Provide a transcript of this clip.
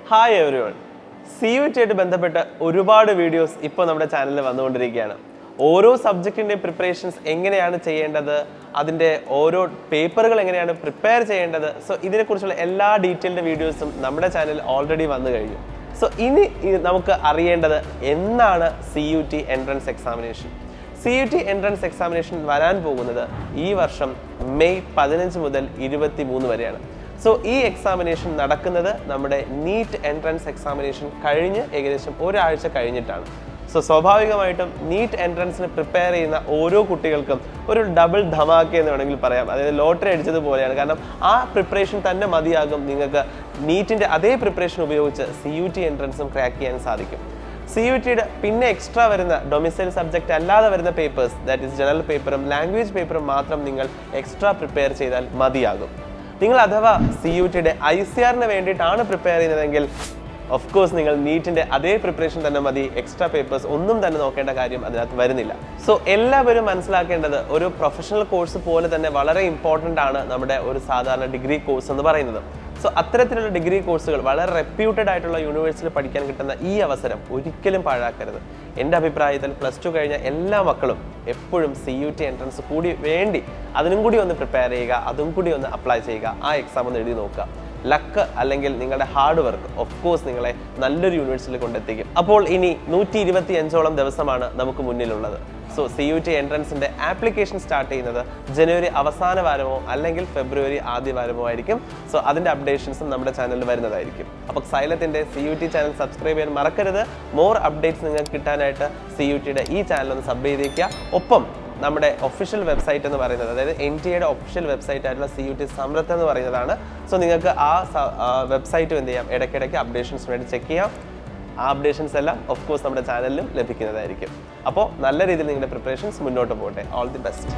Hi everyone. CUT ആയിട്ട് ബന്ധപ്പെട്ട ഒരുപാട് വീഡിയോസ് ഇപ്പോൾ നമ്മുടെ ചാനലിൽ വന്നുകൊണ്ടിരിക്കുകയാണ്. ഓരോ സബ്ജക്റ്റിന്റെ പ്രിപ്പറേഷൻസ് എങ്ങനെയാണ് ചെയ്യേണ്ടത്, അതിന്റെ ഓരോ പേപ്പറുകൾ എങ്ങനെയാണ് പ്രിപ്പയർ ചെയ്യേണ്ടത്, സോ ഇതിനെക്കുറിച്ചുള്ള എല്ലാ ഡീറ്റെയിൽഡ് വീഡിയോസും നമ്മുടെ ചാനലിൽ ഓൾറെഡി വന്നു കഴിഞ്ഞു. സോ ഇനി നമുക്ക് അറിയേണ്ടത് എന്നാണ് CUT entrance examination. CUT entrance examination വരാൻ പോകുന്നത് ഈ വർഷം മെയ് 15 മുതൽ 23 വരെയാണ്. സോ ഈ എക്സാമിനേഷൻ നടക്കുന്നത് നമ്മുടെ നീറ്റ് എൻട്രൻസ് എക്സാമിനേഷൻ കഴിഞ്ഞ് ഏകദേശം ഒരാഴ്ച കഴിഞ്ഞിട്ടാണ്. സോ സ്വാഭാവികമായിട്ടും നീറ്റ് എൻട്രൻസിന് പ്രിപ്പയർ ചെയ്യുന്ന ഓരോ കുട്ടികൾക്കും ഒരു ഡബിൾ ധമാക്ക എന്ന് വേണമെങ്കിൽ പറയാം. അതായത് ലോട്ടറി അടിച്ചതുപോലെയാണ്. കാരണം ആ പ്രിപ്പറേഷൻ തന്നെ മതിയാകും നിങ്ങൾക്ക് നീറ്റിൻ്റെ അതേ പ്രിപ്പറേഷൻ ഉപയോഗിച്ച് CUT എൻട്രൻസും ക്രാക്ക് ചെയ്യാൻ സാധിക്കും. CUTയുടെ പിന്നെ എക്സ്ട്രാ വരുന്ന ഡൊമിസൈൽ സബ്ജക്റ്റ് അല്ലാതെ വരുന്ന പേപ്പേഴ്സ്, ദാറ്റ് ഈസ് ജനറൽ പേപ്പറും ലാംഗ്വേജ് പേപ്പറും മാത്രം നിങ്ങൾ എക്സ്ട്രാ പ്രിപ്പയർ ചെയ്താൽ മതിയാകും. നിങ്ങൾ അഥവാ CUTയുടെ ICRന് വേണ്ടിയിട്ടാണ് പ്രിപ്പയർ ചെയ്യുന്നതെങ്കിൽ ഓഫ് കോഴ്സ് നിങ്ങൾ നീറ്റിൻ്റെ അതേ പ്രിപ്പറേഷൻ തന്നെ മതി. എക്സ്ട്രാ പേപ്പേഴ്സ് ഒന്നും തന്നെ നോക്കേണ്ട കാര്യം അതിനകത്ത് വരുന്നില്ല. സോ എല്ലാവരും മനസ്സിലാക്കേണ്ടത് ഒരു പ്രൊഫഷണൽ കോഴ്സ് പോലെ തന്നെ വളരെ ഇമ്പോർട്ടൻ്റ് ആണ് നമ്മുടെ ഒരു സാധാരണ ഡിഗ്രി കോഴ്സ് എന്ന് പറയുന്നത്. സോ അത്തരത്തിലുള്ള ഡിഗ്രി കോഴ്സുകൾ വളരെ റെപ്യൂട്ടഡ് ആയിട്ടുള്ള യൂണിവേഴ്സിറ്റിയിൽ പഠിക്കാൻ കിട്ടുന്ന ഈ അവസരം ഒരിക്കലും പാഴാക്കരുത്. എൻ്റെ അഭിപ്രായത്തിൽ +2 കഴിഞ്ഞ എല്ലാ മക്കളും എപ്പോഴും CUT എൻട്രൻസ് കൂടി വേണ്ടി അതിനും കൂടി ഒന്ന് പ്രിപ്പയർ ചെയ്യുക, അതും കൂടി ഒന്ന് അപ്ലൈ ചെയ്യുക, ആ എക്സാം ഒന്ന് എഴുതി നോക്കുക. ലക്ക് അല്ലെങ്കിൽ നിങ്ങളുടെ ഹാർഡ് വർക്ക് ഓഫ് കോഴ്സ് നിങ്ങളെ നല്ലൊരു യൂണിവേഴ്സിറ്റിയിൽ കൊണ്ടെത്തിക്കും. അപ്പോൾ ഇനി 125ഓളം ദിവസമാണ് നമുക്ക് മുന്നിലുള്ളത്. സോ CUT എൻട്രൻസിൻ്റെ ആപ്ലിക്കേഷൻ സ്റ്റാർട്ട് ചെയ്യുന്നത് ജനുവരി അവസാന വാരമോ അല്ലെങ്കിൽ ഫെബ്രുവരി ആദ്യ വാരമോ ആയിരിക്കും. സോ അതിൻ്റെ അപ്ഡേഷൻസും നമ്മുടെ ചാനലിൽ വരുന്നതായിരിക്കും. അപ്പോൾ Xylemത്തിൻ്റെ CUT ചാനൽ സബ്സ്ക്രൈബ് ചെയ്യാൻ മറക്കരുത്. മോർ അപ്ഡേറ്റ്സ് നിങ്ങൾക്ക് കിട്ടാനായിട്ട് CUTയുടെ ഈ ചാനൽ ഒന്ന് സബ് ചെയ്തേക്കുക. ഒപ്പം നമ്മുടെ ഒഫീഷ്യൽ വെബ്സൈറ്റ് എന്ന് പറയുന്നത്, അതായത് NTAയുടെ ഒഫീഷ്യൽ വെബ്സൈറ്റ് ആയിട്ടുള്ള CUT സമൃദ്ധ എന്ന് പറയുന്നതാണ്. സോ നിങ്ങൾക്ക് ആ വെബ്സൈറ്റും എന്ത് ചെയ്യാം, ഇടയ്ക്കിടയ്ക്ക് അപ്ഡേഷൻസ് വേണ്ടി ചെക്ക് ചെയ്യാം. ആ അപ്ഡേഷൻസ് എല്ലാം ഓഫ് കോഴ്സ് നമ്മുടെ ചാനലിലും ലഭിക്കുന്നതായിരിക്കും. അപ്പോൾ നല്ല രീതിയിൽ നിങ്ങളുടെ പ്രിപ്പറേഷൻസ് മുന്നോട്ട് പോകട്ടെ. All the best.